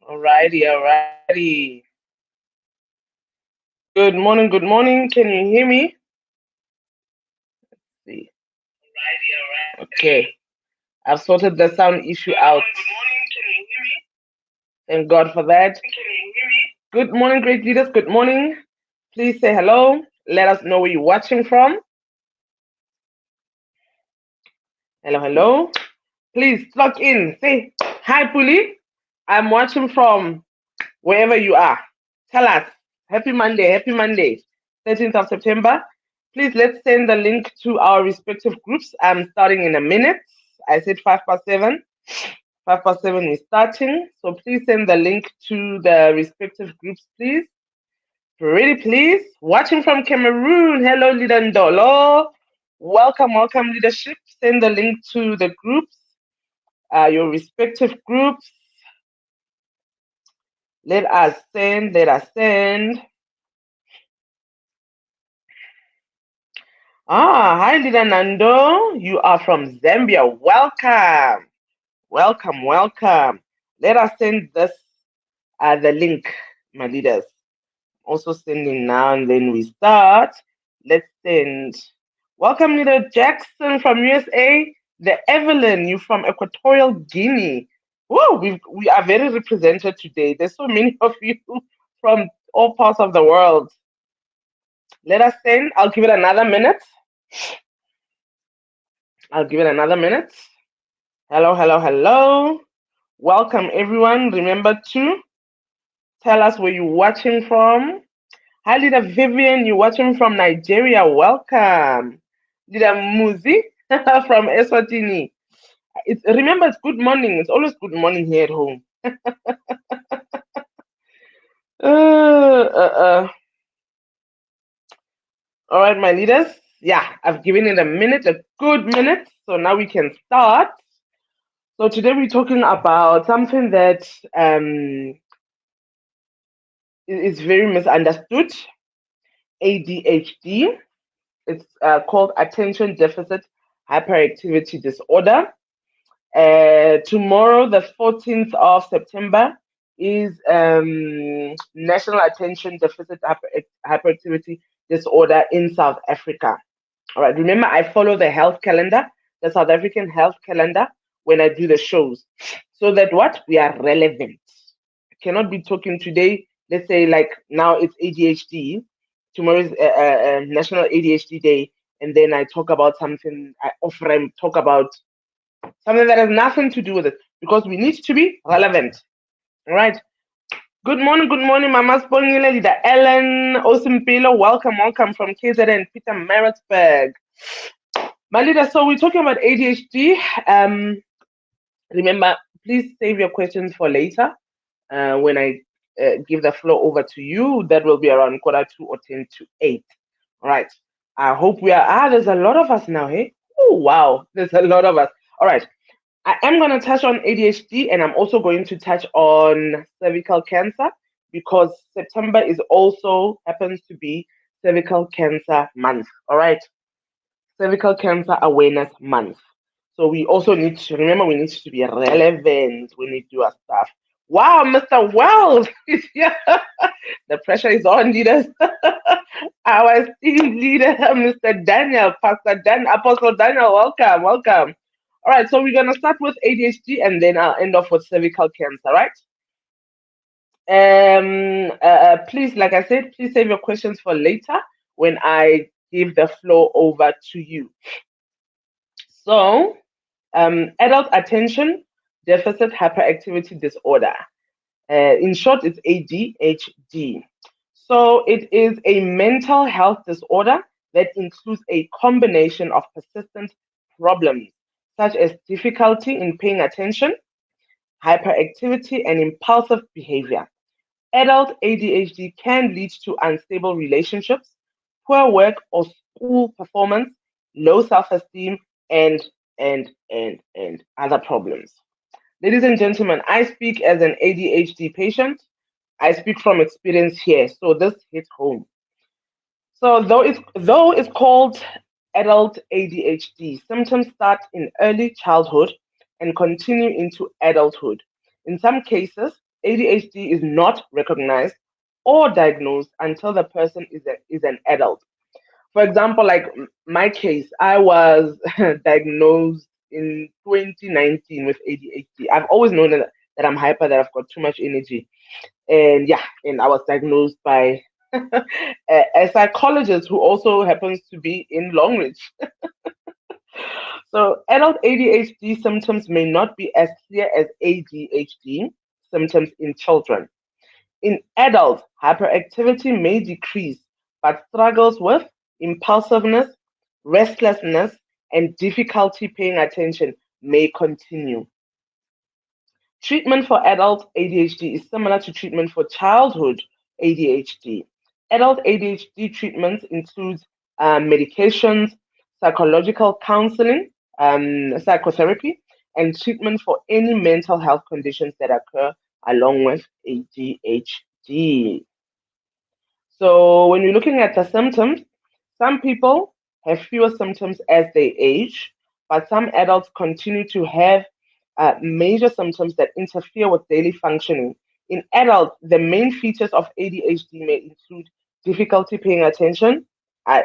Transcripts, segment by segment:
Alrighty, alrighty. Good morning, good morning. Can you hear me? See. Okay. I've sorted the sound issue out. Thank God for that. Good morning, great leaders. Good morning. Please say hello. Let us know where you're watching from. Hello, hello. Please log in. Say hi, Puli. I'm watching from wherever you are. Tell us. Happy Monday. Happy Monday. 13th of September. Please let's send the link to our respective groups. I'm starting in a minute. I said 5 past 7. 5 past 7 is starting. So please send the link to the respective groups, please. Pretty please. Watching from Cameroon. Hello, Leader Ndolo. Welcome, welcome, leadership. Send the link to the groups, your respective groups. Let us send, let us send. Hi, Leader Nando. You are from Zambia. Welcome. Welcome, welcome. Let us send this, the link, my leaders. Also sending now, and then we start. Let's send. Welcome, Leader Jackson from USA. The Evelyn, you from Equatorial Guinea. Whoa, we are very represented today. There's so many of you from all parts of the world. Let us send. I'll give it another minute. I'll give it another minute. Hello, hello, hello. Welcome, everyone. Remember to tell us where you're watching from. Hi, Leader Vivian. You're watching from Nigeria. Welcome. Leader Muzi from Eswatini. Remember, it's good morning. It's always good morning here at home. Uh, uh, uh. All right, my leaders. Yeah, I've given it a minute, a good minute. So now we can start. So today we're talking about something that is very misunderstood. ADHD. It's called attention deficit hyperactivity disorder. Tomorrow, the 14th of September, is National Attention Deficit Hyperactivity Disorder in South Africa. All right, remember, I follow the health calendar, the South African health calendar, when I do the shows, so that what we are relevant. I cannot be talking today, let's say, like now it's ADHD, tomorrow is National ADHD Day, and then I talk about something, I offer, talk about something that has nothing to do with it because we need to be relevant. All right. Good morning, Mama Spongile, Leader Ellen Osimpilo. Welcome, welcome from KZN and Peter Maritzburg. My leader, so we're talking about ADHD. Remember, please save your questions for later when I give the floor over to you. That will be around 2:45 or 8. All right. I hope we are. There's a lot of us now, hey? Oh, wow. There's a lot of us. All right. I am going to touch on ADHD and I'm also going to touch on cervical cancer because September is also happens to be cervical cancer month. All right. Cervical cancer awareness month. So we also need to remember we need to be relevant when we do our stuff. Wow, Mr. Wells is here. The pressure is on, leaders. Our esteemed leader, Mr. Daniel, Pastor Dan, Apostle Daniel, welcome, welcome. All right, so we're gonna start with ADHD and then I'll end off with cervical cancer, right? Please, like I said, please save your questions for later when I give the floor over to you. So, adult attention deficit hyperactivity disorder. In short, it's ADHD. So, it is a mental health disorder that includes a combination of persistent problems such as difficulty in paying attention, hyperactivity, and impulsive behavior. Adult ADHD can lead to unstable relationships, poor work or school performance, low self-esteem, and and other problems. Ladies and gentlemen, I speak as an ADHD patient. I speak from experience here, so this hits home. So though it's called adult ADHD, symptoms start in early childhood and continue into adulthood. In some cases, ADHD is not recognized or diagnosed until the person is an adult. For example, like my case, I was diagnosed in 2019 with ADHD. I've always known that I'm hyper, that I've got too much energy. And yeah, and I was diagnosed by a psychologist who also happens to be in Longreach. So, adult ADHD symptoms may not be as clear as ADHD symptoms in children. In adults, hyperactivity may decrease, but struggles with impulsiveness, restlessness, and difficulty paying attention may continue. Treatment for adult ADHD is similar to treatment for childhood ADHD. Adult ADHD treatments include medications, psychological counseling, psychotherapy, and treatment for any mental health conditions that occur along with ADHD. So, when you're looking at the symptoms, some people have fewer symptoms as they age, but some adults continue to have major symptoms that interfere with daily functioning. In adults, the main features of ADHD may include difficulty paying attention, I,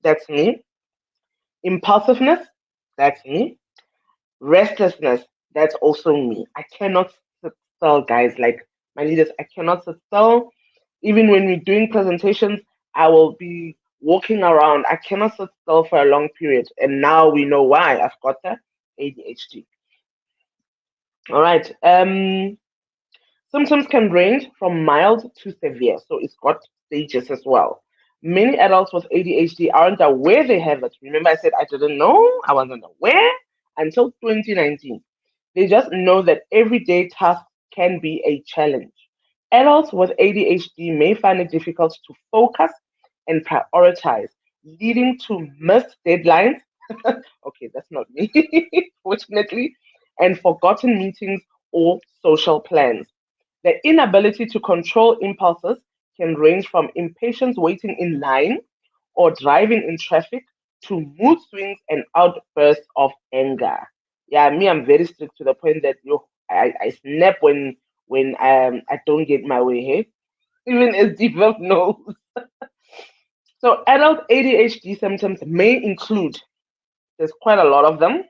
that's me, impulsiveness, that's me, restlessness, that's also me. I cannot sit still, guys. Like my leaders, I cannot sit still. Even when we're doing presentations, I will be walking around. I cannot sit still for a long period. And now we know why. I've got the ADHD. All right. Symptoms can range from mild to severe, so it's got stages as well. Many adults with ADHD aren't aware they have it. Remember, I said I didn't know, I wasn't aware until 2019. They just know that everyday tasks can be a challenge. Adults with ADHD may find it difficult to focus and prioritize, leading to missed deadlines. Okay, that's not me, fortunately, and forgotten meetings or social plans. The inability to control impulses can range from impatience waiting in line or driving in traffic to mood swings and outbursts of anger. Yeah, me, I'm very strict to the point that I snap when I don't get my way. Hey, even as developed knows. So adult ADHD symptoms may include. There's quite a lot of them.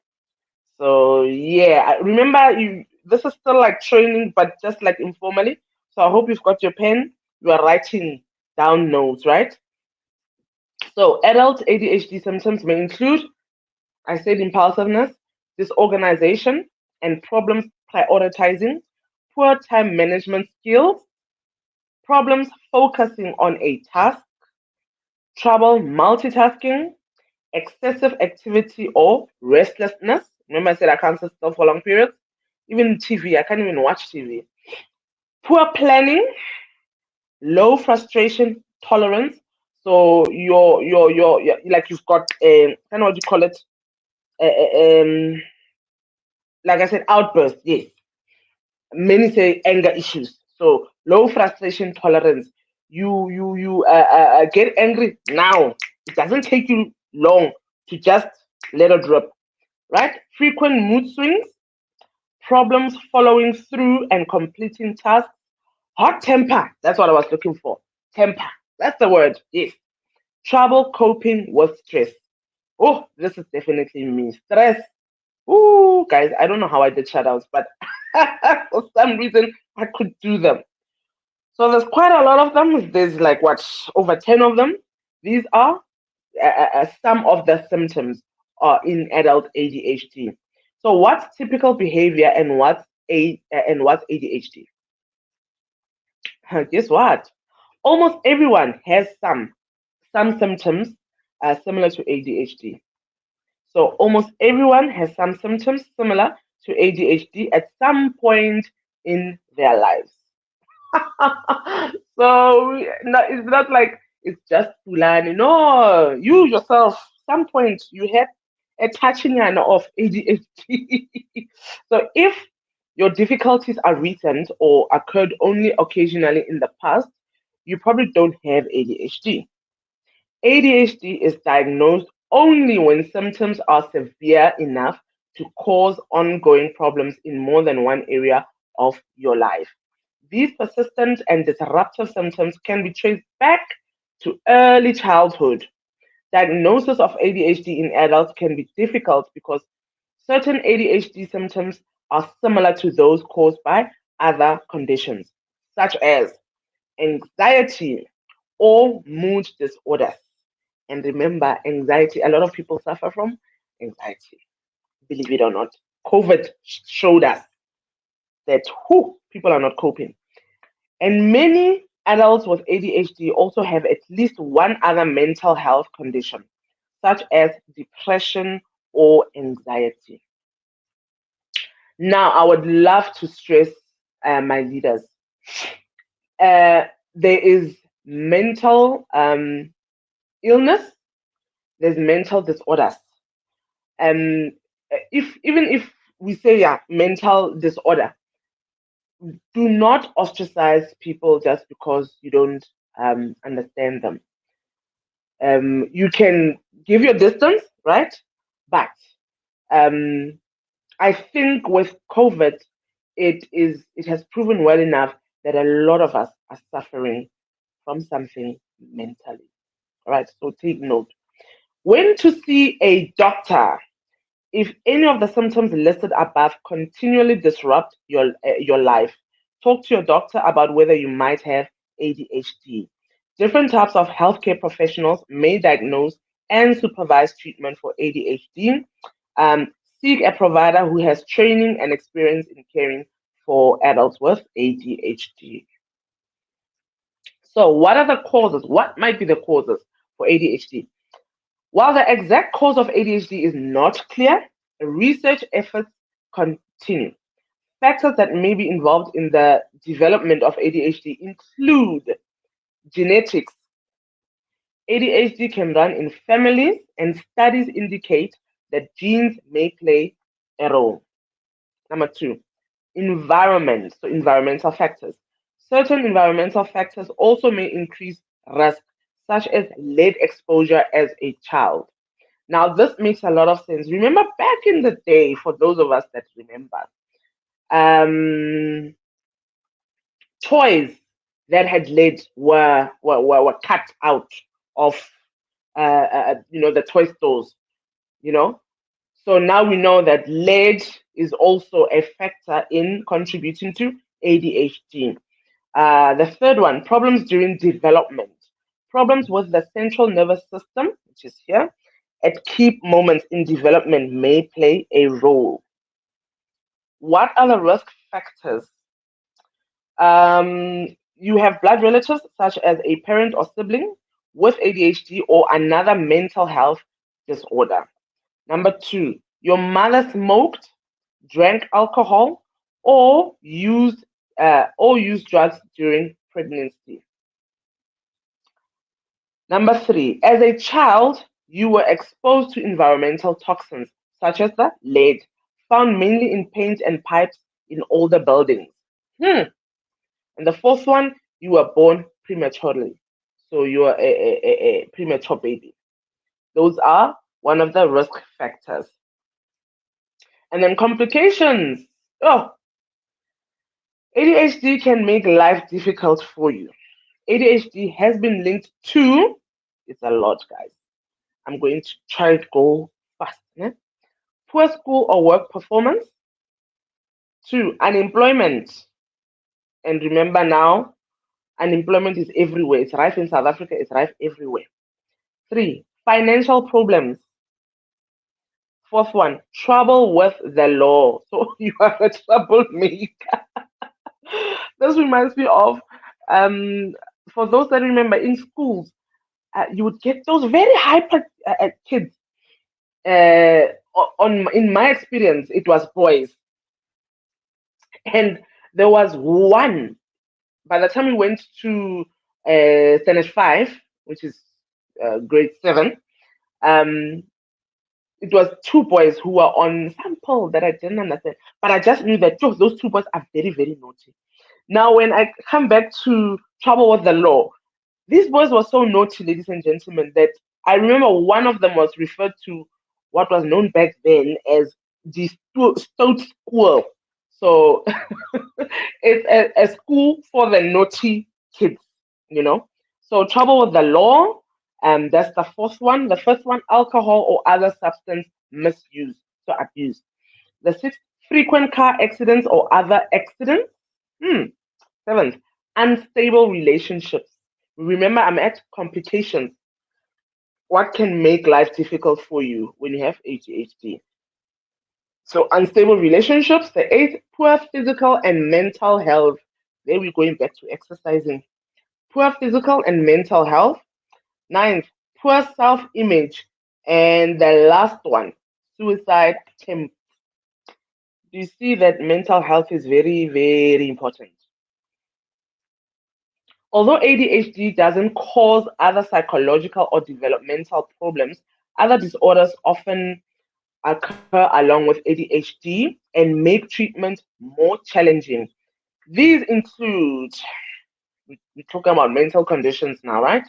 So yeah, remember you. This is still like training, but just like informally. So I hope you've got your pen. You are writing down notes, right? So adult ADHD symptoms may include, I said, impulsiveness, disorganization, and problems prioritizing, poor time management skills, problems focusing on a task, trouble multitasking, excessive activity or restlessness. Remember, I said I can't sit still for long periods. Even TV, I can't even watch TV. Poor planning, low frustration tolerance. So your like you've got kind of what you call it, like I said, outburst. Yes, many say anger issues. So low frustration tolerance. You get angry now. It doesn't take you long to just let it drop, right? Frequent mood swings, problems following through and completing tasks, hot temper. That's what I was looking for. Temper. That's the word. Yes. Trouble coping with stress. Oh, this is definitely me. Stress. Ooh, guys, I don't know how I did shoutouts, but for some reason I could do them. So there's quite a lot of them. There's like what, over 10 of them. These are some of the symptoms in adult ADHD. So what's typical behavior and what's ADHD? Guess what? Almost everyone has some symptoms similar to ADHD. So almost everyone has some symptoms similar to ADHD at some point in their lives. So no, it's not like it's just Pulane. No, you yourself, some point you had a touching of ADHD. So if your difficulties are recent or occurred only occasionally in the past, you probably don't have ADHD. ADHD is diagnosed only when symptoms are severe enough to cause ongoing problems in more than one area of your life. These persistent and disruptive symptoms can be traced back to early childhood. Diagnosis of ADHD in adults can be difficult because certain ADHD symptoms are similar to those caused by other conditions, such as anxiety or mood disorders. And remember, anxiety, a lot of people suffer from anxiety, believe it or not. COVID showed us that people are not coping. And many adults with ADHD also have at least one other mental health condition, such as depression or anxiety. Now, I would love to stress my leaders. Uh, there is mental illness, there's mental disorders. Um, if even if we say yeah, mental disorder, do not ostracize people just because you don't understand them. You can give your distance, right? But um, I think with COVID, it has proven well enough that a lot of us are suffering from something mentally. All right, so take note. When to see a doctor. If any of the symptoms listed above continually disrupt your life, talk to your doctor about whether you might have ADHD. Different types of healthcare professionals may diagnose and supervise treatment for ADHD. Um, Seek a provider who has training and experience in caring for adults with ADHD. So, what are the causes? What might be the causes for ADHD? While the exact cause of ADHD is not clear, research efforts continue. Factors that may be involved in the development of ADHD include genetics. ADHD can run in families, and studies indicate that genes may play a role. Number two, environment, so environmental factors. Certain environmental factors also may increase risk, such as lead exposure as a child. Now, this makes a lot of sense. Remember back in the day, for those of us that remember, um, toys that had lead were cut out of the toy stores, you know. So now we know that lead is also a factor in contributing to ADHD. The third one, problems during development. Problems with the central nervous system, which is here, at key moments in development may play a role. What are the risk factors? You have blood relatives, such as a parent or sibling with ADHD or another mental health disorder. Number two, your mother smoked, drank alcohol, or used drugs during pregnancy. Number three, as a child, you were exposed to environmental toxins such as the lead, found mainly in paint and pipes in older buildings. Hmm. And the fourth one, you were born prematurely. So you are a premature baby. Those are one of the risk factors. And then complications. Oh, ADHD can make life difficult for you. ADHD has been linked to, it's a lot, guys. I'm going to try to go fast. Yeah? Poor school or work performance. Two, unemployment. And remember now, unemployment is everywhere. It's rife in South Africa, it's rife everywhere. Three, financial problems. Fourth one, trouble with the law. So you are a troublemaker. This reminds me of, um, for those that remember, in schools, you would get those very hyper kids. In my experience, it was boys, and there was one. By the time we went to standard 5, which is grade 7, um, it was two boys who were on sample that I didn't understand. But I just knew that those two boys are very, very naughty. Now, when I come back to trouble with the law, these boys were so naughty, ladies and gentlemen, that I remember one of them was referred to what was known back then as the stout school. So It's a school for the naughty kids, you know. So trouble with the law, that's the fourth one. The first one, alcohol or other substance misuse, so abuse. The sixth, frequent car accidents or other accidents. Hmm. Seventh, unstable relationships. Remember, I'm at complications. What can make life difficult for you when you have ADHD? So, unstable relationships. The eighth, poor physical and mental health. There we're going back to exercising. Poor physical and mental health. Ninth, poor self image. And the last one, suicide attempt. You see that mental health is very, very important. Although ADHD doesn't cause other psychological or developmental problems, other disorders often occur along with ADHD and make treatment more challenging. These include, we're talking about mental conditions now, right?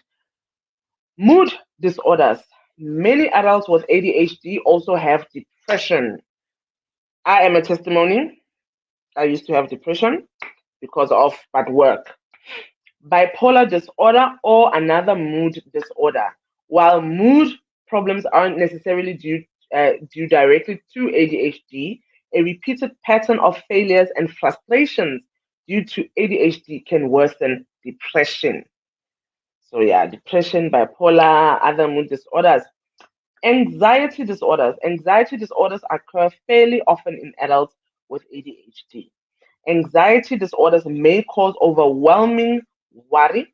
Mood disorders. Many adults with ADHD also have depression. I am a testimony. I used to have depression because of bad work. Bipolar disorder or another mood disorder. While mood problems aren't necessarily due directly to ADHD, a repeated pattern of failures and frustrations due to ADHD can worsen depression. So yeah, depression, bipolar, other mood disorders. Anxiety disorders. Anxiety disorders occur fairly often in adults with ADHD. Anxiety disorders may cause overwhelming worry,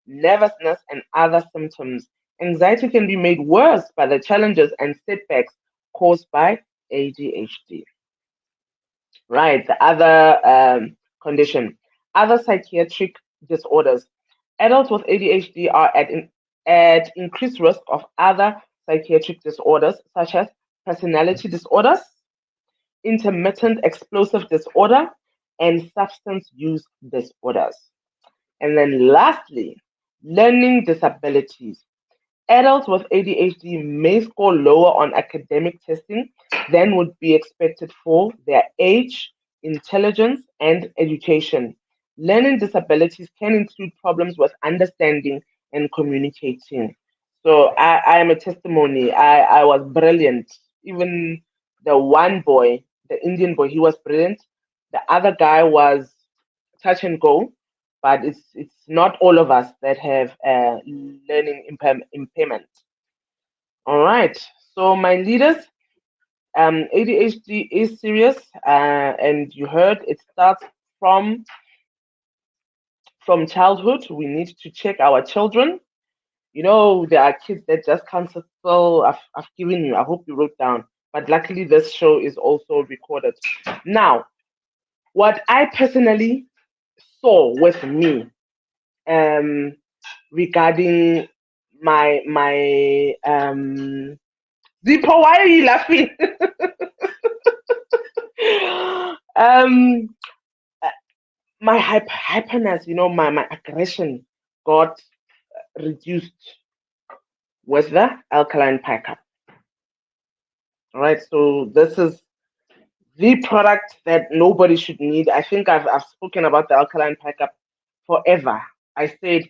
nervousness, and other symptoms. Anxiety can be made worse by the challenges and setbacks caused by ADHD. Right, the other condition, other psychiatric disorders. Adults with ADHD are at increased risk of other psychiatric disorders such as personality disorders, intermittent explosive disorder, and substance use disorders. And then lastly, learning disabilities. Adults with ADHD may score lower on academic testing than would be expected for their age, intelligence, and education. Learning disabilities can include problems with understanding and communicating. So I am a testimony. I was brilliant. Even the one boy, the Indian boy, he was brilliant. The other guy was touch and go, but it's not all of us that have learning impairment. All right. So my leaders, ADHD is serious, and you heard it starts from from childhood. We need to check our children. You know, there are kids that just can't sit still. I've given you. I hope you wrote down. But luckily, this show is also recorded. Now, what I personally saw with me, um, regarding my Zippo, why are you laughing? um my hyperness, my aggression got reduced with the alkaline pickup. All right, so this is the product that nobody should need. I think I've spoken about the alkaline pickup forever. I said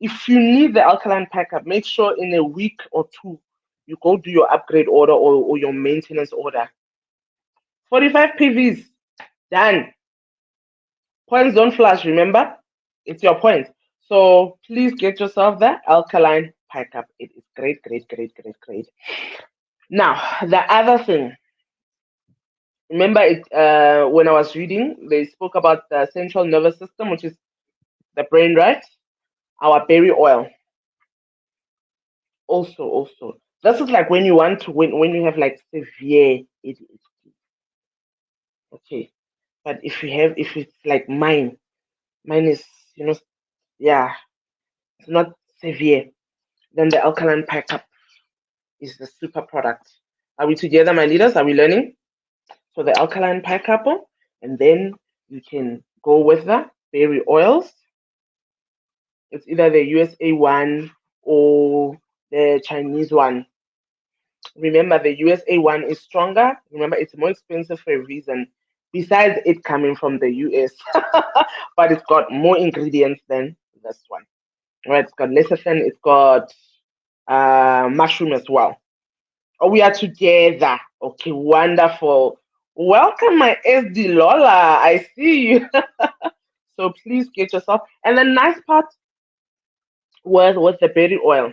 if you need the alkaline pickup, make sure in a week or two you go do your upgrade order or your maintenance order. 45 PVs done. Points don't flash, remember? It's your point. So please get yourself the alkaline pickup. It is great, great, great, great, great. Now, the other thing, remember it when I was reading, they spoke about the central nervous system, which is the brain, right? Our berry oil. Also. This is like when you want to when you have like severe ADHD. Okay. But if it's like mine is, yeah, it's not severe, then the alkaline pickup is the super product. Are we together, my leaders? Are we learning? So the alkaline pickup, and then you can go with the berry oils. It's either the USA one or the Chinese one. Remember, the USA one is stronger. Remember, it's more expensive for a reason. besides it coming from the US. But it's got more ingredients than this one. Right? It's got lecithin, it's got mushroom as well. Oh, we are together. Okay, wonderful. Welcome, my SD Lola. I see you. So please get yourself. And the nice part with the berry oil,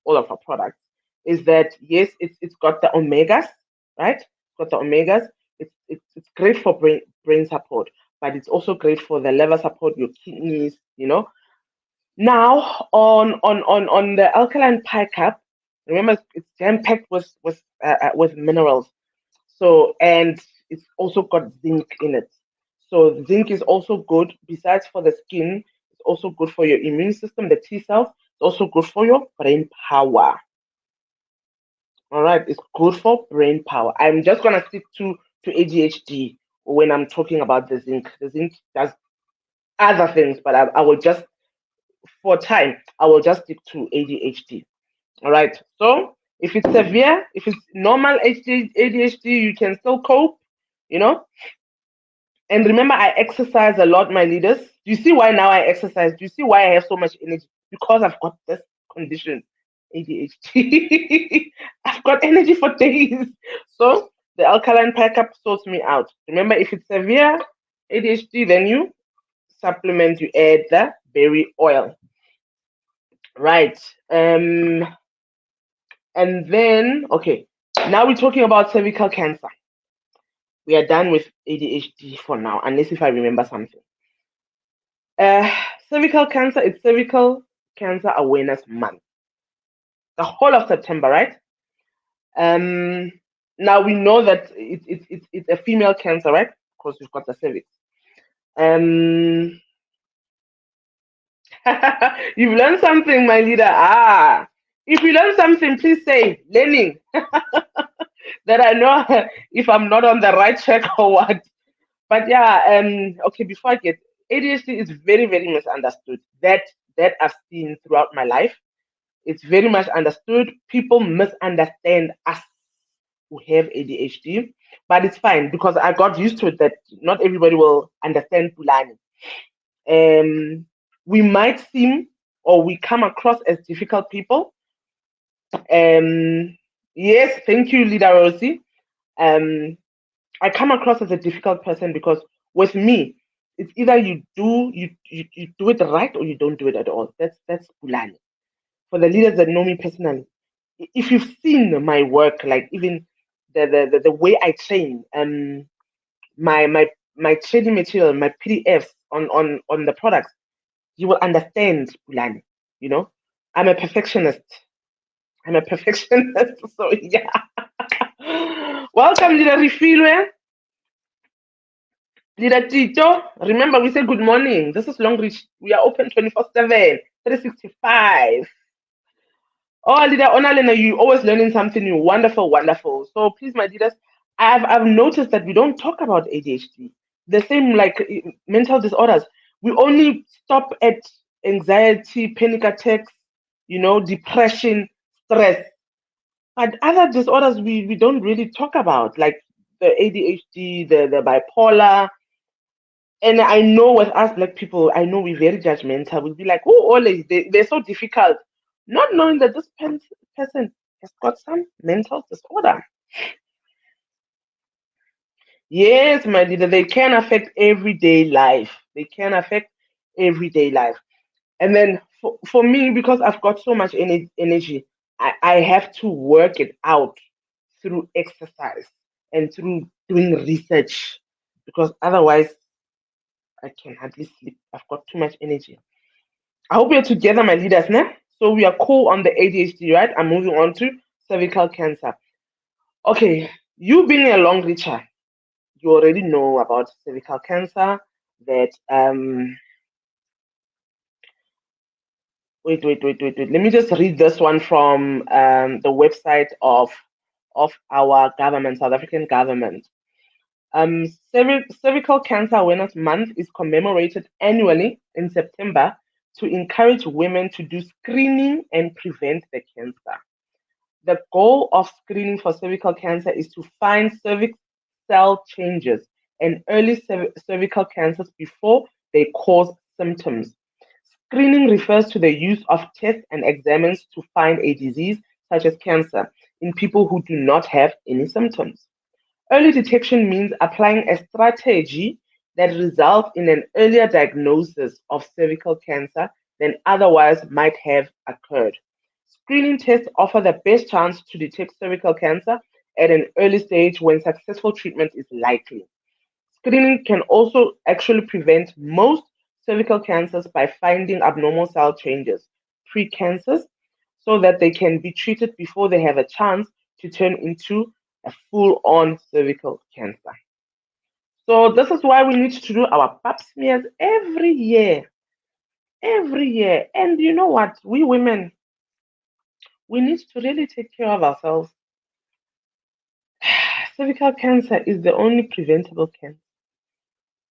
all of our products, is that yes, it's got the omegas, right? It's got the omegas. It's great for brain support, but it's also great for the liver support, your kidneys. Now on the alkaline pie cup, remember it's jam packed with minerals. So, and it's also got zinc in it. So zinc is also good. Besides for the skin, it's also good for your immune system, the T cells. It's also good for your brain power. All right, it's good for brain power. I'm just gonna stick to ADHD when I'm talking about the zinc. The zinc does other things, but I will just for time I will just stick to ADHD. All right. So if it's severe, if it's normal ADHD, you can still cope. You know, And remember, I exercise a lot, my leaders. Do you see why now I exercise? Do you see why I have so much energy? Because I've got this condition, ADHD. I've got energy for days. So the alkaline pickup sorts me out. Remember, if it's severe ADHD, then you supplement, you add the berry oil. Right. And then, okay, now we're talking about cervical cancer. We are done with ADHD for now, unless if I remember something. Uh, Cervical cancer, it's Cervical Cancer Awareness Month. The whole of September, right? Um, Now we know that it's a female cancer, right? Because we've got the cervix. Um, you've learned something, my leader. If you learn something, please say learning that I know if I'm not on the right track or what. But yeah, okay, before I get ADHD is very, very misunderstood. That I've seen throughout my life. It's very much understood. People misunderstand us who have ADHD, but it's fine because I got used to it that not everybody will understand Pulane. We might seem or we come across as difficult people. Yes, thank you, Leader Rosie. Um, I come across as a difficult person because with me, it's either you do it right or you don't do it at all. That's Pulane. For the leaders that know me personally, if you've seen my work, like even the way I train, my training material, my PDFs on the products, you will understand Pulani. You know, I'm a perfectionist. I'm a perfectionist. So yeah. Welcome, Leader Refilwe. Leader Tito. Remember, we said good morning. This is Long Reach. We are open 24/7, 365. Oh, Leader Onalena, you always learning something new. Wonderful, wonderful. So please, my leaders, I've noticed that we don't talk about ADHD. The same like mental disorders. We only stop at anxiety, panic attacks, depression, stress. But other disorders we don't really talk about, like the ADHD, the bipolar. And I know with us black people, I know we're very judgmental. We'll be like, oh, always they're so difficult, not knowing that this person has got some mental disorder. Yes, my leader, they can affect everyday life. They can affect everyday life. And then for me, because I've got so much energy, I have to work it out through exercise and through doing research because otherwise I can hardly sleep. I've got too much energy. I hope we're together, my leaders, ne? So we are cool on the ADHD, right? I'm moving on to cervical cancer. Okay, you being a long reacher, you already know about cervical cancer. That wait. Let me just read this one from the website of our government, South African government. Cervical Cancer Awareness Month is commemorated annually in September to encourage women to do screening and prevent the cancer. The goal of screening for cervical cancer is to find cervix cell changes and early cervical cancers before they cause symptoms. Screening refers to the use of tests and exams to find a disease, such as cancer, in people who do not have any symptoms. Early detection means applying a strategy that results in an earlier diagnosis of cervical cancer than otherwise might have occurred. Screening tests offer the best chance to detect cervical cancer at an early stage when successful treatment is likely. Screening can also actually prevent most cervical cancers by finding abnormal cell changes, precancers, so that they can be treated before they have a chance to turn into a full on cervical cancer. So, this is why we need to do our pap smears every year. Every year. And you know what? We women, we need to really take care of ourselves. Cervical cancer is the only preventable cancer,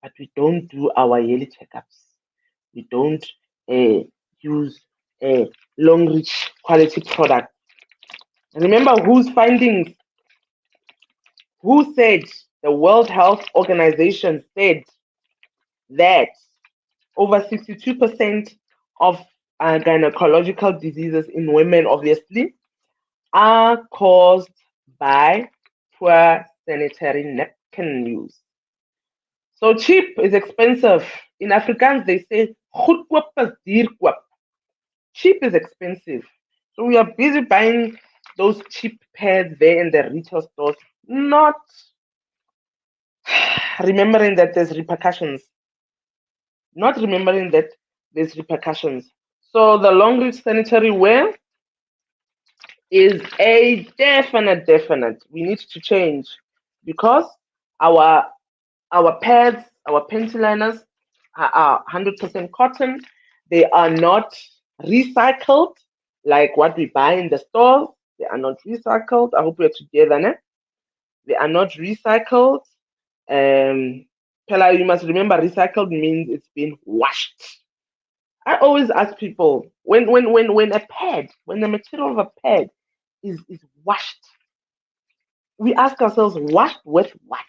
but we don't do our yearly checkups. We don't uh, use long reach quality product. Remember whose findings? Who said the World Health Organization said that over 62% of gynecological diseases in women, obviously, are caused by poor sanitary napkin use. So cheap is expensive. In Afrikaans, they say goedkoop is duurkoop. Cheap is expensive. So we are busy buying those cheap pads there in the retail stores, not remembering that there's repercussions. Not remembering that there's repercussions. So the long reach sanitary wear is a definite. We need to change because our our pads, our panty liners are 100% cotton. They are not recycled like what we buy in the stores. They are not recycled. I hope we're together, ne? They are not recycled. Pella, you must remember recycled means it's been washed. I always ask people when a pad, when the material of a pad is washed, we ask ourselves, washed with what?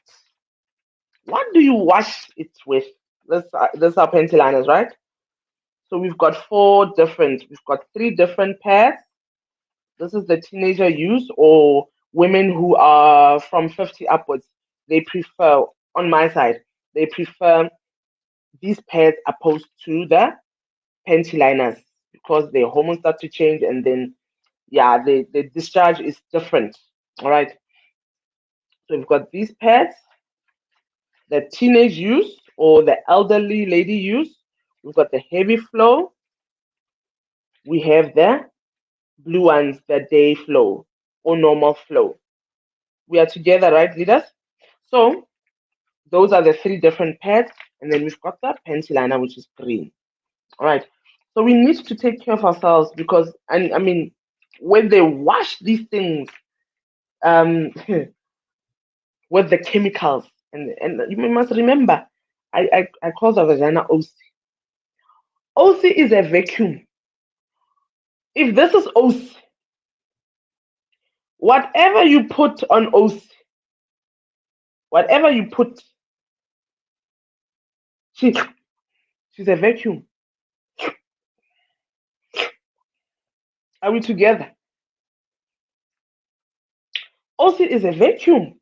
What do you wash it with? This are panty liners, right? So we've got we've got three different pads. This is the teenager use or women who are from 50 upwards. They prefer, on my side, they prefer these pads opposed to the panty liners because their hormones start to change and then, yeah, the discharge is different. All right. So we've got these pads, the teenage use or the elderly lady use. We've got the heavy flow. We have the blue ones, the day flow or normal flow. We are together, right, leaders? So those are the three different pads, and then we've got the panty liner, which is green. All right. So we need to take care of ourselves because, and I mean, when they wash these things um, with the chemicals, and you must remember, I call the vagina OC. OC is a vacuum. If this is OC, whatever you put on OC, whatever you put, she, she's a vacuum. Are we together? OC is a vacuum.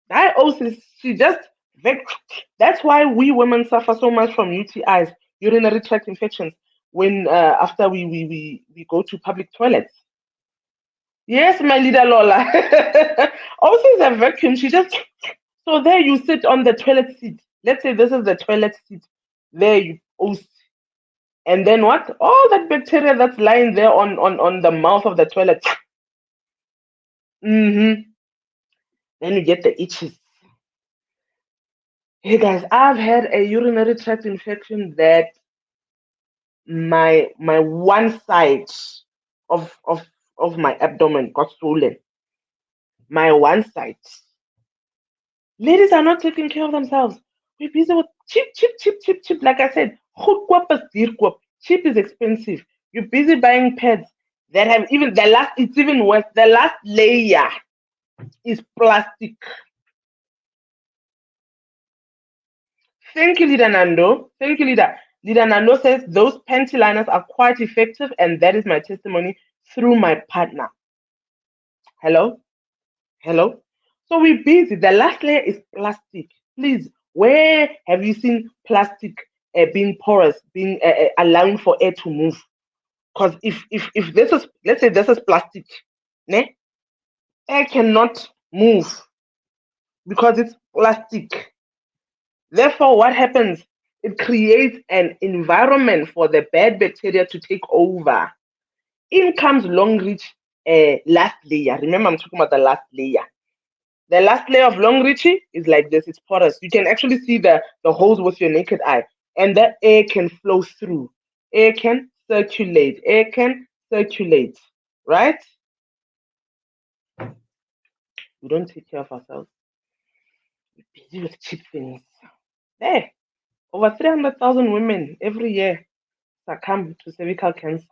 That OC, she just vacuum. That's why we women suffer so much from UTIs, urinary tract infections, when after we go to public toilets. Yes, my leader Lola. OC is a vacuum. She just so there you sit on the toilet seat. Let's say this is the toilet seat. There you OC. And then what? All that bacteria that's lying there on the mouth of the toilet. Mm-hmm. Then you get the itches. Hey guys, I've had a urinary tract infection that my one side of of of my abdomen got swollen. My one side. Ladies are not taking care of themselves. We're busy with cheap. Like I said, goedkoop is duurkoop. Cheap is expensive. You're busy buying pads that have even the last. It's even worse. The last layer is plastic. Thank you, Leader Nando. Thank you, Leader. Leader Nando says those panty liners are quite effective, and that is my testimony through my partner. Hello? Hello? So we're busy. The last layer is plastic. Please, where have you seen plastic being porous, being allowing for air to move? Because if this is, let's say this is plastic, ne? Air cannot move because it's plastic. Therefore, what happens? It creates an environment for the bad bacteria to take over. In comes long reach last layer. Remember, I'm talking about the last layer. The last layer of long reach is like this, it's porous. You can actually see the holes with your naked eye, and that air can flow through. Air can circulate. Air can circulate, right? We don't take care of ourselves. We're busy with cheap things. There, over 300,000 women every year succumb to cervical cancer.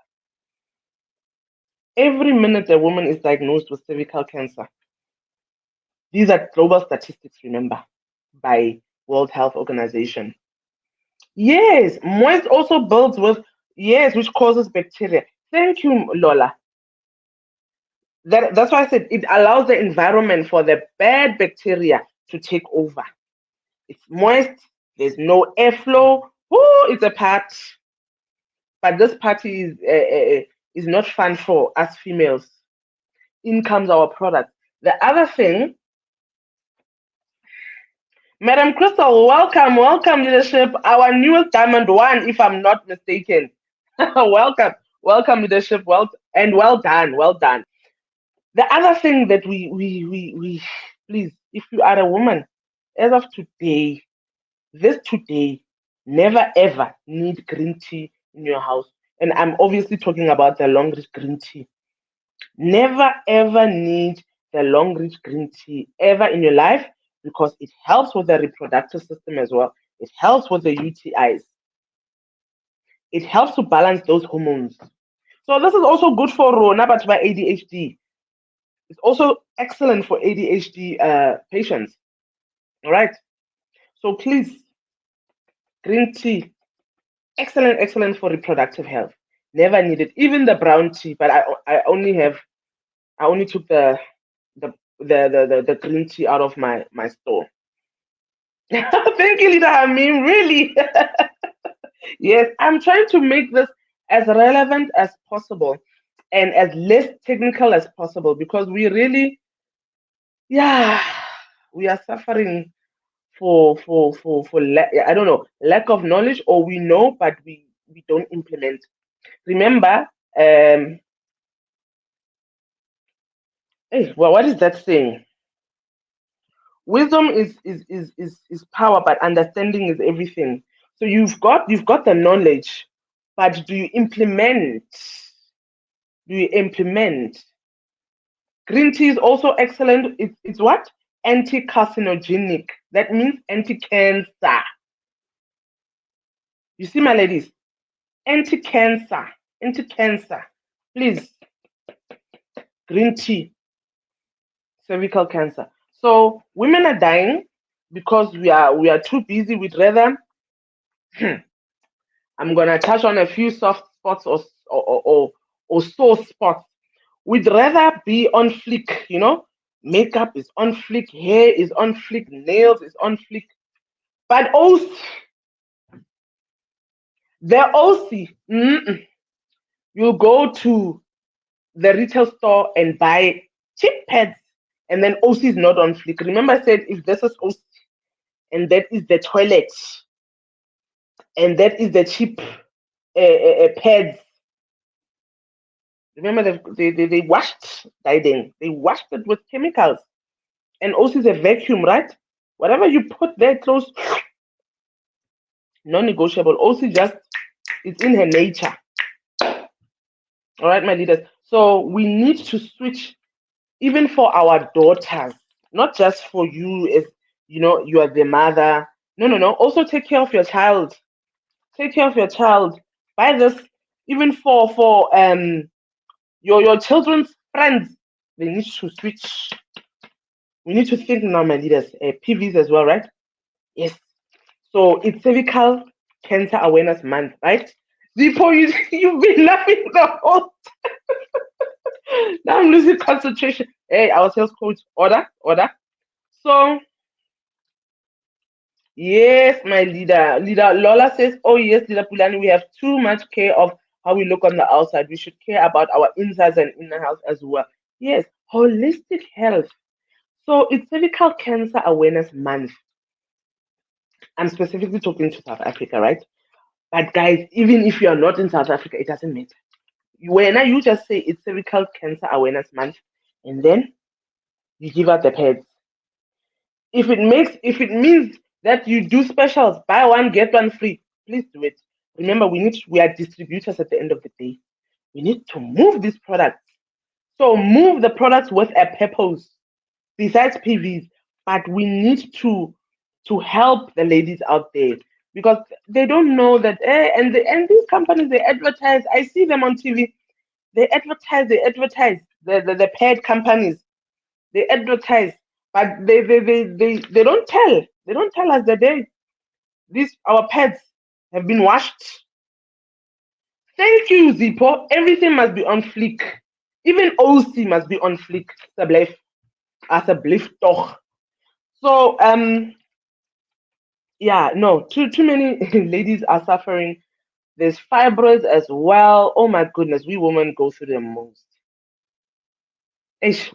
Every minute a woman is diagnosed with cervical cancer. These are global statistics, remember, by World Health Organization. Yes, moist also builds with, yes, which causes bacteria. Thank you, Lola. That's why I said it allows the environment for the bad bacteria to take over. It's moist, there's no airflow. Ooh, it's a part. But this party is not fun for us females. In comes our product. The other thing, Madam Crystal, welcome, leadership. Our newest Diamond One, if I'm not mistaken. welcome, leadership. Well done. The other thing that we please, if you are a woman, as of today, never ever need green tea in your house. And I'm obviously talking about the long reach green tea. Never ever need the long reach green tea ever in your life because it helps with the reproductive system as well. It helps with the UTIs. It helps to balance those hormones. So this is also good for Rona, but by ADHD. It's also excellent for ADHD patients. All right. So please, green tea, excellent for reproductive health. Never needed. Even the brown tea, but I only took the green tea out of my store. Thank you, Leader. I mean, really. Yes, I'm trying to make this as relevant as possible and as less technical as possible because we really, yeah, we are suffering I don't know, lack of knowledge, or we know but we don't implement. Remember, well, what is that saying? Wisdom is power, but understanding is everything. So you've got the knowledge, but do you implement? Do you implement? Green tea is also excellent. It's what? Anti-carcinogenic. That means anti-cancer. You see, my ladies, anti-cancer, anti-cancer. Please, green tea, cervical cancer. So women are dying because we are too busy. We'd rather. I'm gonna touch on a few soft spots or sore spots. We'd rather be on flick, makeup is on flick, hair is on flick, nails is on flick. But also, the OC, you go to the retail store and buy cheap pads, and then OC is not on flick. Remember, I said if this is OC and that is the toilet and that is the cheap pads. Remember, they washed dyeing. They washed it with chemicals, and OC is a vacuum, right? Whatever you put there, close, non-negotiable. OC just it's in her nature. All right, my leaders. So we need to switch even for our daughters, not just for you as you are the mother. No. Also take care of your child. Take care of your child. Buy this even for your children's friends. They need to switch. We need to think now, my leaders. PVs as well, right? Yes. So it's Cervical Cancer Awareness Month, right? Zippo, you've been laughing the whole. Now I'm losing concentration. Hey, our sales coach, order. So yes, my leader. Leader Lola says, oh yes, Leader Pulani, we have too much care of how we look on the outside. We should care about our insides and inner health as well. Yes, holistic health. So it's Cervical Cancer Awareness Month. I'm specifically talking to South Africa, right? But guys, even if you are not in South Africa, it doesn't matter. When you just say it's Cervical Cancer Awareness Month, and then you give out the pads. If it means that you do specials, buy one get one free, please do it. Remember, we are distributors at the end of the day. We need to move these products. So move the products with a purpose besides PVs, but we need to help the ladies out there because they don't know that. And these companies they advertise. I see them on TV. They advertise the pad companies. They advertise, but they don't tell. They don't tell us that these our pads have been washed. Thank you, Zippo. Everything must be on fleek. Even OC must be on fleek. Sublife as a bliff toch. So yeah, no, too many ladies are suffering. There's fibroids as well. Oh my goodness, we women go through the most.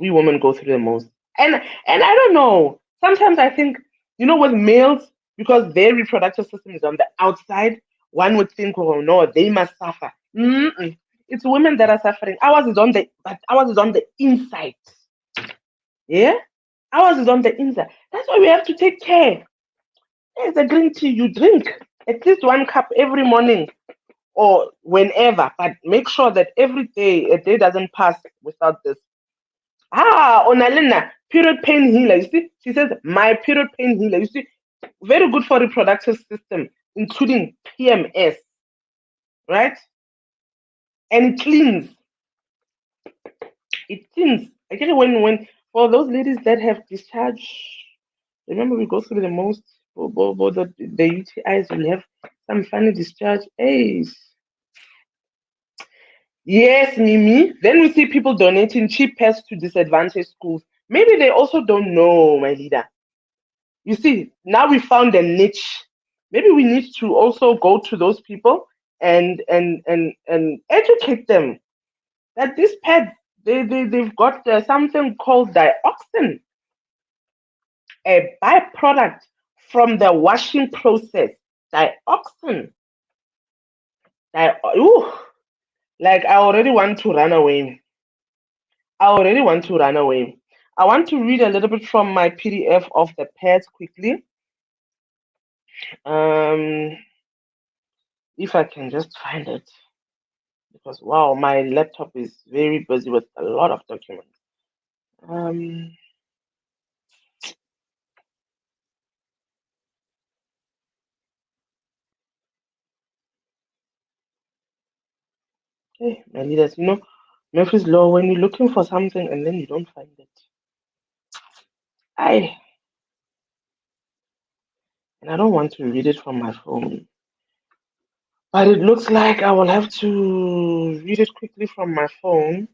We women go through the most. And I don't know. Sometimes I think, with males, because their reproductive system is on the outside, one would think, oh no, they must suffer. Mm-mm. It's women that are suffering. Ours is on the inside. Yeah? Ours is on the inside. That's why we have to take care. There's a green tea you drink. At least one cup every morning or whenever. But make sure that every day, a day doesn't pass without this. Onalena, period pain healer. You see, she says, my period pain healer. You see, very good for reproductive system, including PMS, right? And it cleans. It cleans. Actually, when for those ladies that have discharge, remember we go through the most for the UTIs, we have some funny discharge. Hey, yes, Mimi. Then we see people donating cheap pads to disadvantaged schools. Maybe they also don't know, my leader. You see, now we found a niche. Maybe we need to also go to those people and educate them that this pad they've got something called dioxin, a byproduct from the washing process. Dioxin. Ooh, like I already want to run away. I already want to run away. I want to read a little bit from my PDF of the pads quickly. Um, if I can just find it. Because wow, my laptop is very busy with a lot of documents. Um, hey, my leaders, Murphy's Law, when you're looking for something and then you don't find it. I and I don't want to read it from my phone. But it looks like I will have to read it quickly from my phone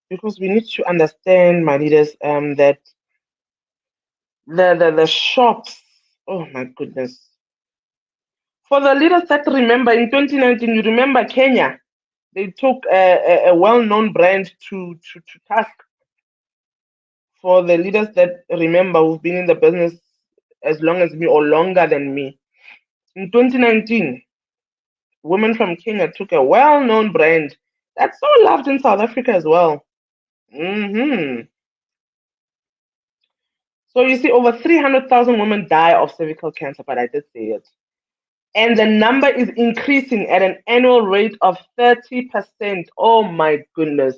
because we need to understand, my leaders, that the shops, oh my goodness. For the leaders that remember in 2019, you remember Kenya? They took a well-known brand to task. For the leaders that remember who've been in the business as long as me or longer than me. In 2019, women from Kenya took a well-known brand that's so loved in South Africa as well. So you see, over 300,000 women die of cervical cancer, but I did say it. And the number is increasing at an annual rate of 30%. Oh my goodness.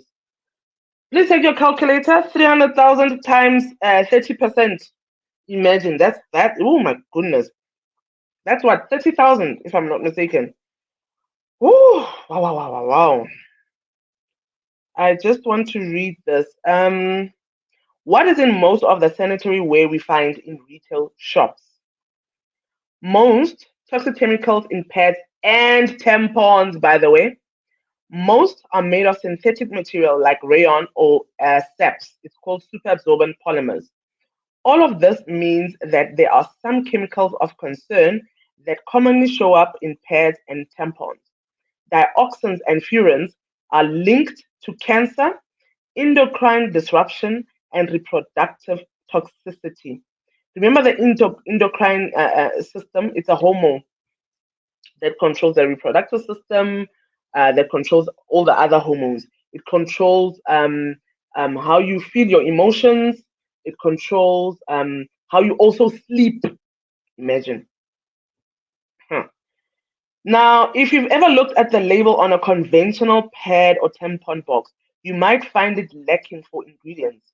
Please take your calculator, 300,000 times 30%. Imagine that. Oh my goodness. That's what, 30,000, if I'm not mistaken. Ooh, wow, wow, wow, wow, wow. I just want to read this. What is in most of the sanitary ware we find in retail shops? Most toxic chemicals in pads and tampons, by the way, most are made of synthetic material like rayon or SAPs. It's called superabsorbent polymers. All of this means that there are some chemicals of concern that commonly show up in pads and tampons. Dioxins and furans are linked to cancer, endocrine disruption, and reproductive toxicity. Remember the endocrine system? It's a hormone that controls the reproductive system, that controls all the other hormones. It controls how you feel your emotions. It controls how you also sleep. Imagine. Huh. Now, if you've ever looked at the label on a conventional pad or tampon box, you might find it lacking for ingredients.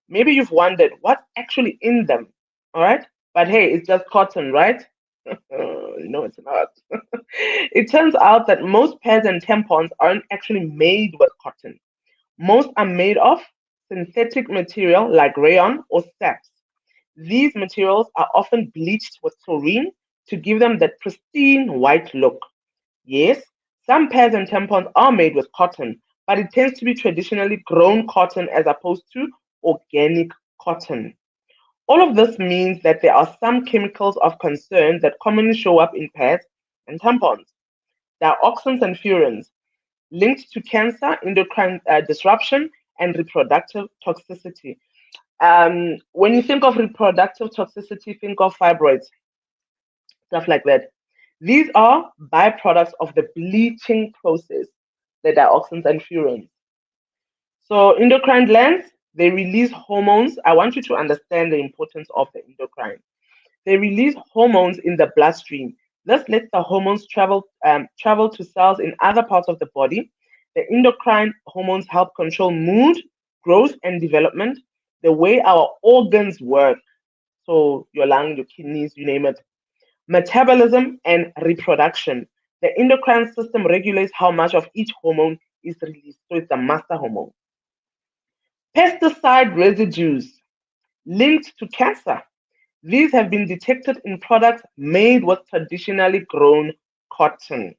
Maybe you've wondered what's actually in them. All right. But hey, it's just cotton, right? No, it's not. It turns out that most pads and tampons aren't actually made with cotton. Most are made of synthetic material like rayon or saps. These materials are often bleached with chlorine to give them that pristine white look. Yes, some pads and tampons are made with cotton, but it tends to be traditionally grown cotton as opposed to organic cotton. All of this means that there are some chemicals of concern that commonly show up in pads and tampons. Dioxins and furans linked to cancer, endocrine disruption, and reproductive toxicity. When you think of reproductive toxicity, think of fibroids, stuff like that. These are byproducts of the bleaching process, the dioxins and furans. So endocrine glands, they release hormones. I want you to understand the importance of the endocrine. They release hormones in the bloodstream. This lets the hormones travel to cells in other parts of the body. The endocrine hormones help control mood, growth, and development, the way our organs work. So your lung, your kidneys, you name it. Metabolism and reproduction. The endocrine system regulates how much of each hormone is released. So it's a master hormone. Pesticide residues linked to cancer. These have been detected in products made with traditionally grown cotton.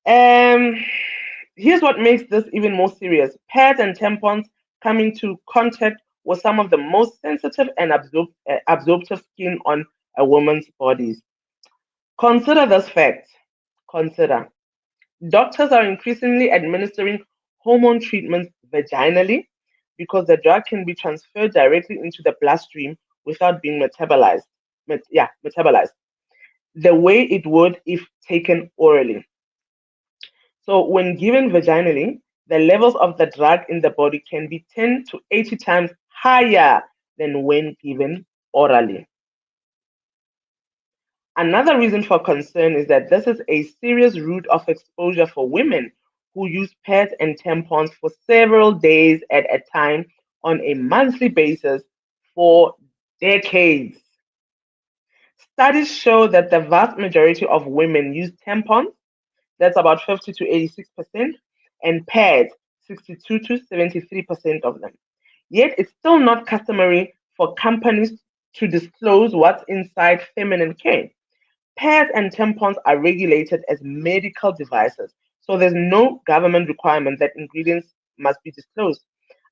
Here's what makes this even more serious. Pads and tampons come into contact with some of the most sensitive and absorptive skin on a woman's bodies. Consider this fact. Consider. Doctors are increasingly administering hormone treatments vaginally because the drug can be transferred directly into the bloodstream without being metabolized. Metabolized the way it would if taken orally. So, when given vaginally, the levels of the drug in the body can be 10 to 80 times higher than when given orally. Another reason for concern is that this is a serious route of exposure for women who use pads and tampons for several days at a time on a monthly basis for decades. Studies show that the vast majority of women use tampons, that's about 50 to 86%, and pads, 62 to 73% of them. Yet it's still not customary for companies to disclose what's inside feminine care. Pads and tampons are regulated as medical devices, so there's no government requirement that ingredients must be disclosed.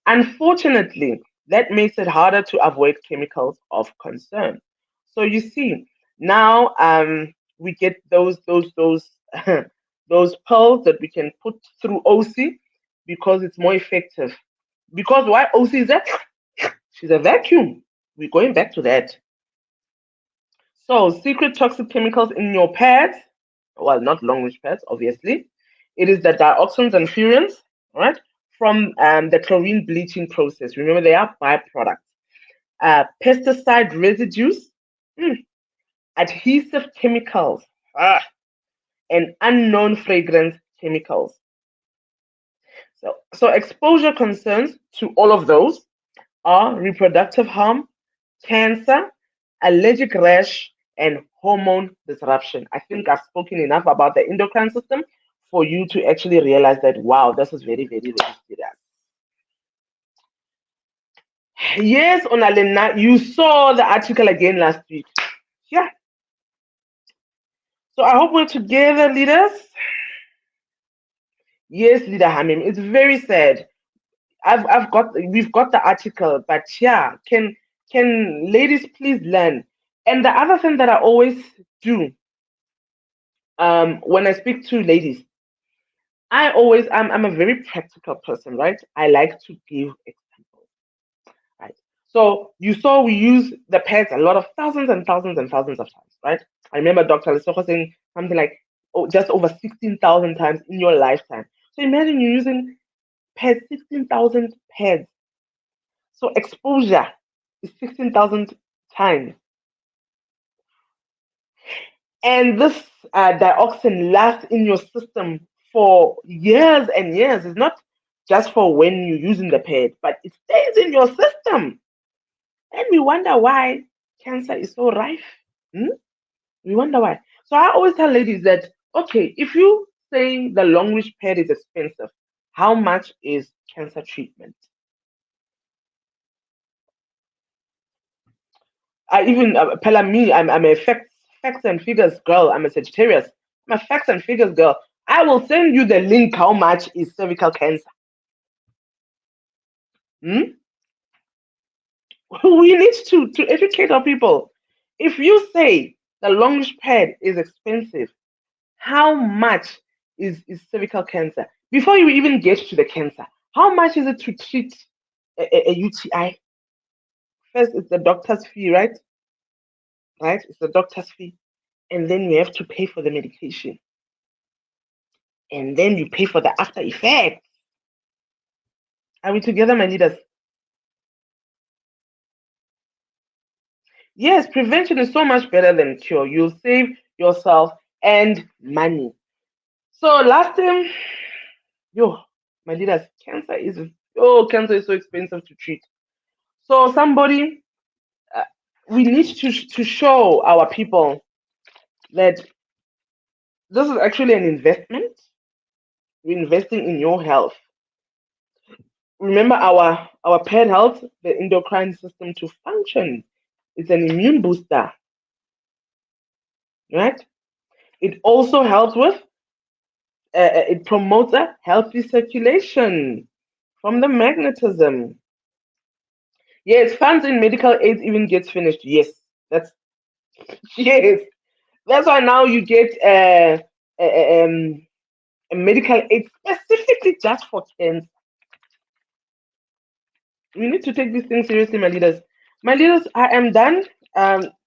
Unfortunately, that makes it harder to avoid chemicals of concern. So you see, now we get those those pills that we can put through OC because it's more effective. Because why OC is that? She's a vacuum. We're going back to that. So, secret toxic chemicals in your pads, well, not long range pads, obviously. It is the dioxins and furans, right, from the chlorine bleaching process. Remember, they are byproducts. Pesticide residues, adhesive chemicals, and unknown fragrance chemicals. So, exposure concerns to all of those are reproductive harm, cancer, allergic rash, and hormone disruption. I think I've spoken enough about the endocrine system for you to actually realize that, wow, this is very, very, very serious. Yes, Onalena, you saw the article again last week. Yeah. So I hope we're together, leaders. Yes, leader Hamim. It's very sad. We've got the article, but yeah, can ladies please learn? And the other thing that I always do, when I speak to ladies, I'm a very practical person, right? I like to give examples, right? So you saw we use the pads a lot of thousands and thousands and thousands of times, right? I remember Dr. Lesoko saying something like, oh, just over 16,000 times in your lifetime. So imagine you're using pads, 16,000 pads. So exposure is 16,000 times. And this dioxin lasts in your system for years and years. It's not just for when you're using the pad, but it stays in your system. And we wonder why cancer is so rife. Hmm? We wonder why. So I always tell ladies that, okay, if you say the long reach pad is expensive, how much is cancer treatment? I even Pella me, I'm a facts and figures girl. I'm a Sagittarius. I'm a facts and figures girl. I will send you the link. How much is cervical cancer? Hmm? We need to educate our people. If you say the longish pad is expensive, how much is cervical cancer? Before you even get to the cancer, how much is it to treat a UTI? First, it's the doctor's fee, right? Right? It's the doctor's fee. And then you have to pay for the medication. And then you pay for the after effects. Are we together, my leaders? Yes, prevention is so much better than cure. You'll save yourself and money. So last time, yo, my leaders, cancer is so expensive to treat. So somebody, uh, we need to show our people that this is actually an investment. We're investing in your health. Remember our pet health, the endocrine system to function. It's an immune booster, right? It also helps with, it promotes a healthy circulation from the magnetism. Yes, funds in medical aid even gets finished. Yes, that's yes. That's why now you get a medical aid specifically just for cancer. We need to take these things seriously, my leaders. My leaders, I am done.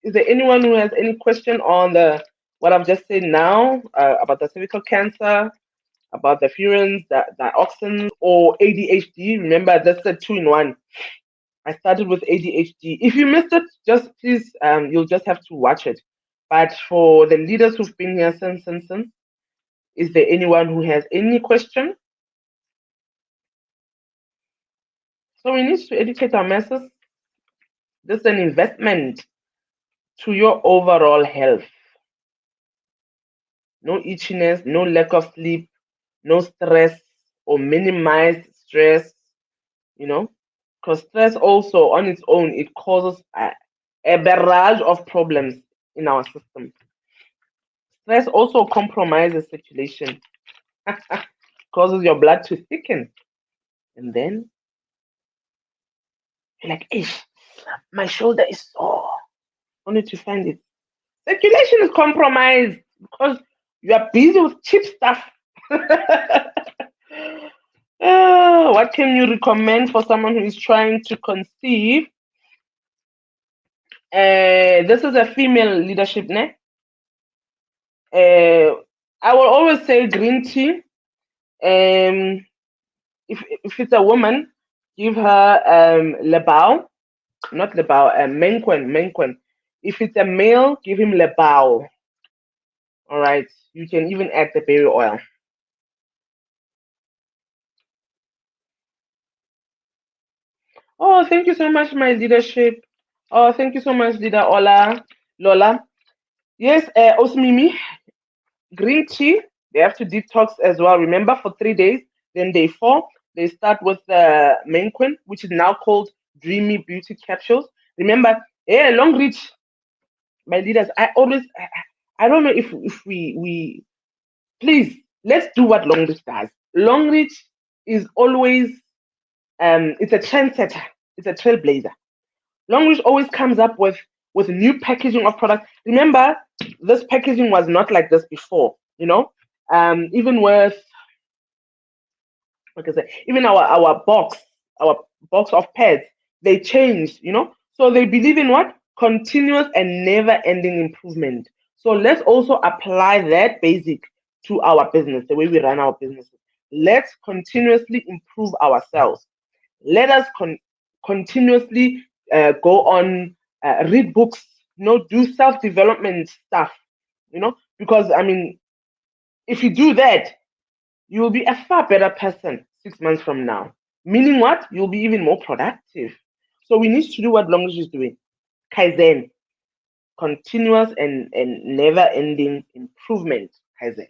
Is there anyone who has any question on the what I've just said now about the cervical cancer, about the furans, the dioxins, or ADHD? Remember, that's a two-in-one. I started with ADHD. If you missed it, just please, you'll just have to watch it. But for the leaders who've been here since, is there anyone who has any question? So we need to educate our masses. This is an investment to your overall health. No itchiness, no lack of sleep, no stress, or minimize stress, you know, because stress also on its own, it causes a barrage of problems in our system. Stress also compromises circulation, causes your blood to thicken, and then you're like, ish, my shoulder is sore. Only to find it. Circulation is compromised because you are busy with cheap stuff. What can you recommend for someone who is trying to conceive? This is a female leadership, ne? I will always say green tea. If it's a woman, give her lebao, not lebao, menkwen. If it's a male, give him lebao. All right. You can even add the berry oil. Oh, thank you so much, my leadership. Oh, thank you so much, leader Lola. Yes, Osmimi, green tea. They have to detox as well. Remember, for 3 days. Then day 4, they start with the main queen, which is now called Dreamy Beauty Capsules. Remember, long reach, my leaders. I don't know if we please let's do what long reach does. Long reach is always it's a trendsetter, it's a trailblazer. Long reach always comes up with new packaging of products. Remember, this packaging was not like this before. Even with like I said, even our box of pads, they changed, So they believe in what? Continuous and never ending improvement. So let's also apply that basic to our business, the way we run our businesses. Let's continuously improve ourselves. Let us continuously go on, read books, do self development stuff, because I mean, if you do that, you will be a far better person 6 months from now. Meaning what? You'll be even more productive. So we need to do what Longish is doing. Kaizen, continuous and never ending improvement. Kaizen.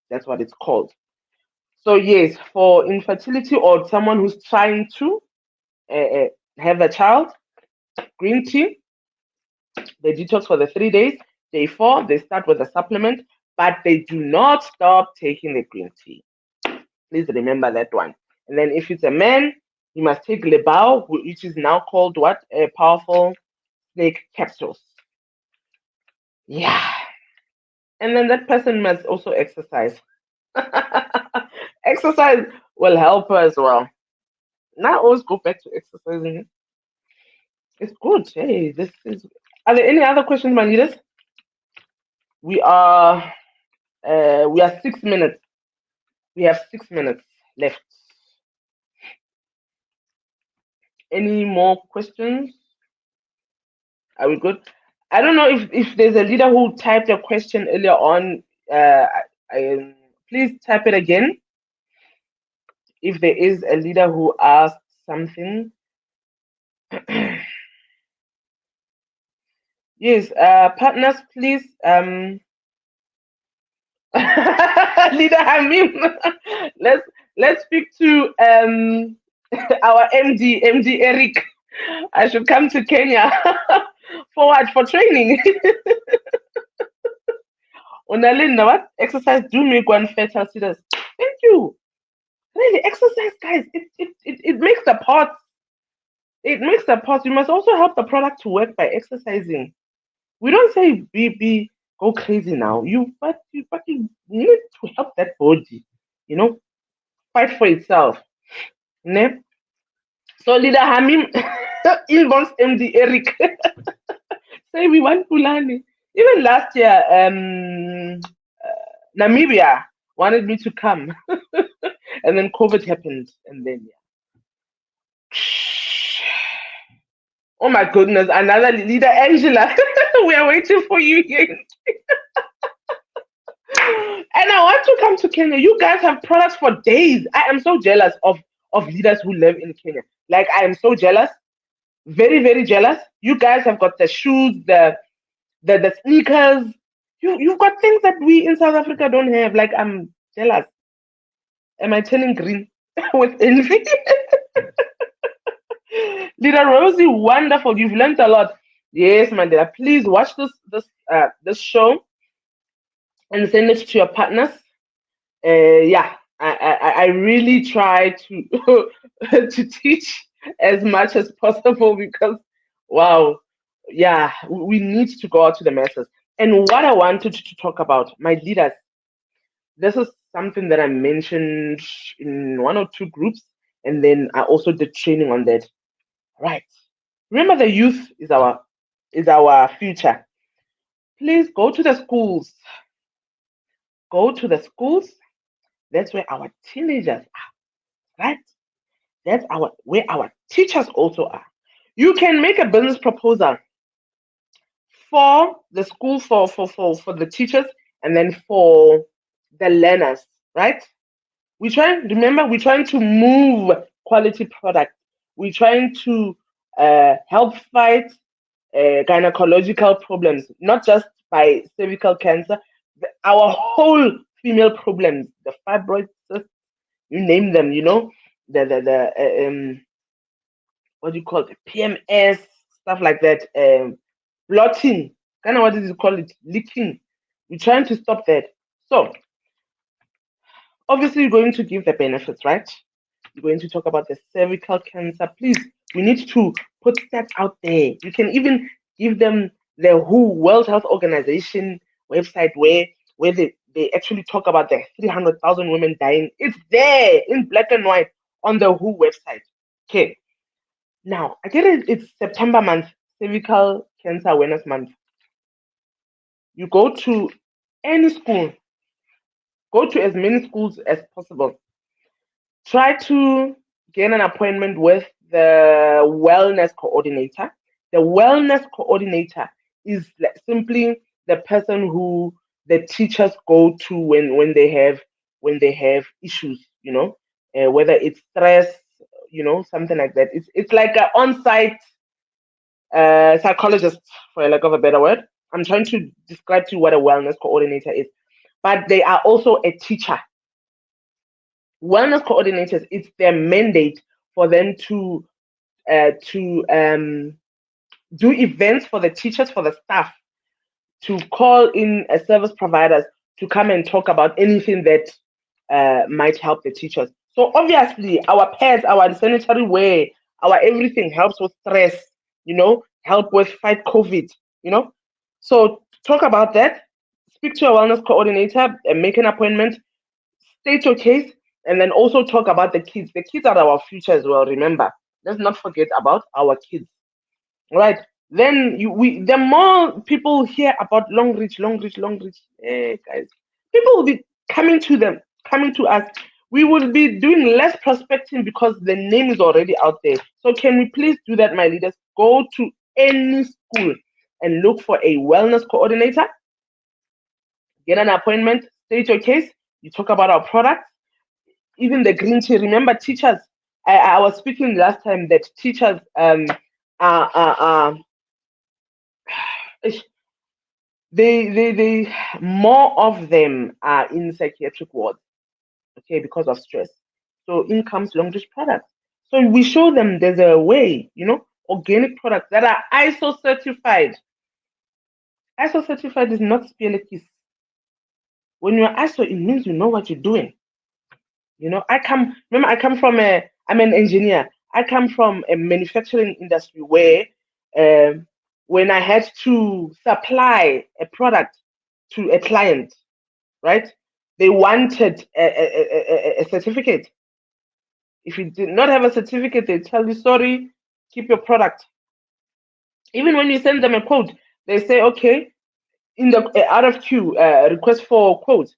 That's what it's called. So yes, for infertility or someone who's trying to have a child, green tea, they detox for the 3 days. Day 4, they start with a supplement, but they do not stop taking the green tea. Please remember that one. And then if it's a man, he must take lebao, which is now called what? A powerful snake capsules. Yeah. And then that person must also exercise. Exercise will help her as well. Now always go back to exercising. It's good. Hey, this is. Are there any other questions, my leaders? We are 6 minutes. We have 6 minutes left. Any more questions? Are we good? I don't know if there's a leader who typed a question earlier on. Please type it again. If there is a leader who asked something. Yes, partners, please. Leader Hamim, let's speak to our MD Eric. I should come to Kenya for what? For training. Unalinda, what? Exercise do make one fertile fetus. Thank you. Really, exercise, guys. It makes the parts. It makes the parts. You must also help the product to work by exercising. We don't say be go crazy now. But you need to help that body, fight for itself. Ne? So leader Hamim inbox MD Eric. Say we want Pulane. Even last year, Namibia wanted me to come. And then COVID happened. And then yeah. Oh my goodness, another leader, Angela. We are waiting for you here. And I want to come to Kenya. You guys have products for days. I am so jealous of leaders who live in Kenya. Like I am so jealous, very very jealous. You guys have got the shoes, the sneakers. You've got things that we in South Africa don't have. Like I'm jealous. Am I turning green with envy? Leader Rosie, wonderful. You've learned a lot. Yes, Mandela. Please watch this show and send it to your partners. Yeah, I really try to to teach as much as possible because wow, yeah, we need to go out to the masses. And what I wanted to talk about, my leaders, this is something that I mentioned in one or two groups, and then I also did training on that. Right. Remember, the youth is our future. Please go to the schools. Go to the schools. That's where our teenagers are, right? That's where our teachers also are. You can make a business proposal for the school, for the teachers, and then for the learners, right? We're trying to move quality product. We're trying to help fight gynecological problems, not just by cervical cancer, our whole female problems, the fibroids, you name them, the what do you call it, PMS, stuff like that, blotting, kind of what did you call it, leaking. We're trying to stop that. So obviously, you're going to give the benefits, right? You're going to talk about the cervical cancer. Please, we need to put that out there. You can even give them the WHO World Health Organization website where they actually talk about the 300,000 women dying. It's there in black and white on the WHO website. Okay. Now, I get it. It's September month, cervical cancer awareness month. You go to any school, go to as many schools as possible. Try to get an appointment with the wellness coordinator. The wellness coordinator is simply the person who the teachers go to when they have issues, whether it's stress, something like that. It's like an on-site psychologist, for lack of a better word. I'm trying to describe to you what a wellness coordinator is, but they are also a teacher. Wellness coordinators, it's their mandate for them to do events for the teachers, for the staff, to call in service providers to come and talk about anything that might help the teachers. So obviously, our pads, our sanitary wear, our everything helps with stress. Help with fight COVID. So talk about that. Speak to a wellness coordinator and make an appointment. State your case, and then also talk about the kids. The kids are our future as well. Remember, let's not forget about our kids. Right? Then the more people hear about long reach, guys, people will be coming to us. We will be doing less prospecting because the name is already out there. So can we please do that, my leaders? Go to any school and look for a wellness coordinator, get an appointment, state your case, you talk about our products, even the green tea. Remember, teachers. I was speaking last time that teachers are they more of them are in psychiatric wards, okay, because of stress. So in comes long reach products. So we show them there's a way, organic products that are ISO certified. ISO certified is not spielekis. When you're ISO, it means you know what you're doing. I come from I'm an engineer. I come from a manufacturing industry where when I had to supply a product to a client, right, they wanted a certificate. If you did not have a certificate, they tell you, sorry, keep your product. Even when you send them a quote, they say, okay, in the RFQ, request for quote,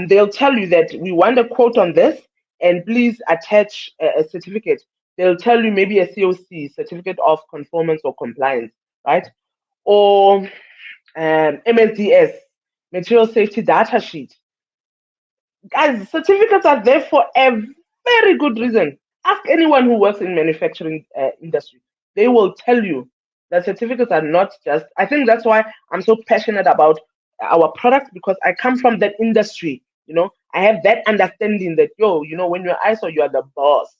they'll tell you that we want a quote on this and please attach a certificate. They'll tell you maybe a COC, certificate of conformance or compliance, right? Or MSDS, material safety data sheet. Guys, certificates are there for a very good reason. Ask anyone who works in manufacturing industry. They will tell you that certificates are not just. I think that's why I'm so passionate about our products, because I come from that industry. I have that understanding that when you're ISO, you are the boss.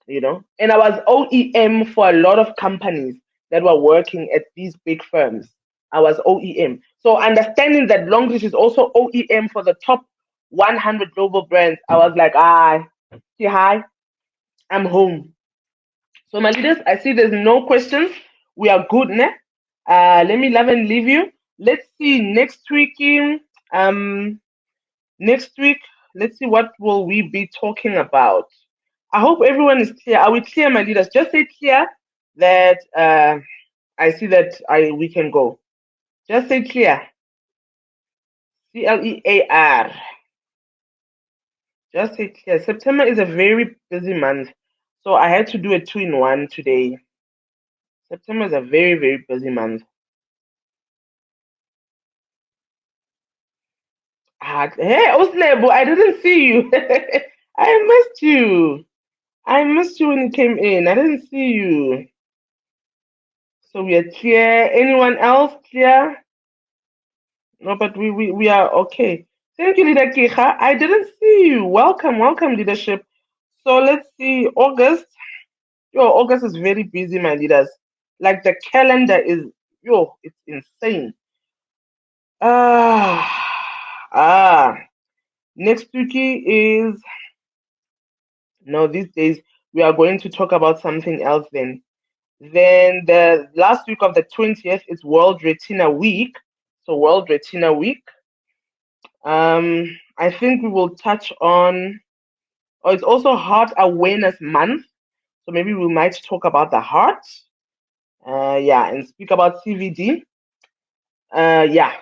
And I was OEM for a lot of companies that were working at these big firms. I was OEM. So understanding that Longreach is also OEM for the top 100 global brands, I was like, say hi, I'm home. So my leaders, I see there's no questions. We are good, ne? Let me love and leave you. Let's see next week. Next week, let's see what will we be talking about. I hope everyone is clear. Are we clear, my leaders? Just say clear that I see that we can go. Just say clear. CLEAR. Just say clear. September is a very busy month, so I had to do a 2-in-1 today. September is a very, very busy month. Hey, Oslebo, I didn't see you. I missed you. I missed you when you came in. I didn't see you. So we are clear. Anyone else clear? No, but we are okay. Thank you, Leader Kika. I didn't see you. Welcome, leadership. So let's see, August. Yo, August is very busy, my leaders. Like the calendar is, yo, it's insane. Ah, ah. Next week is, no, these days we are going to talk about something else then. Then the last week of the 20th is World Retina Week. So World Retina Week. I think we will touch on, oh, it's also Heart Awareness Month. So maybe we might talk about the heart. Yeah, and speak about CVD. Yeah.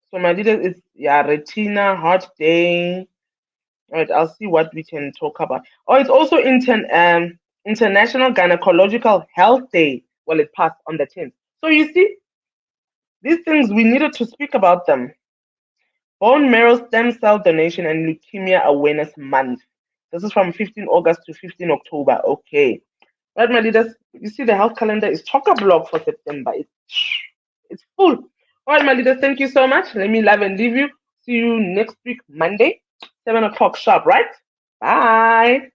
So my leaders is, yeah, Retina Heart Day. All right, I'll see what we can talk about. Oh, it's also International Gynecological Health Day. Well, it passed on the 10th. So you see, these things we needed to speak about them. Bone marrow stem cell donation and leukemia awareness month. This is from 15 August to 15 October. Okay. Right, my leaders, you see the health calendar is chock-a-block for September. It's full. All right, my leaders, thank you so much. Let me love and leave you. See you next week, Monday, 7 o'clock sharp, right? Bye.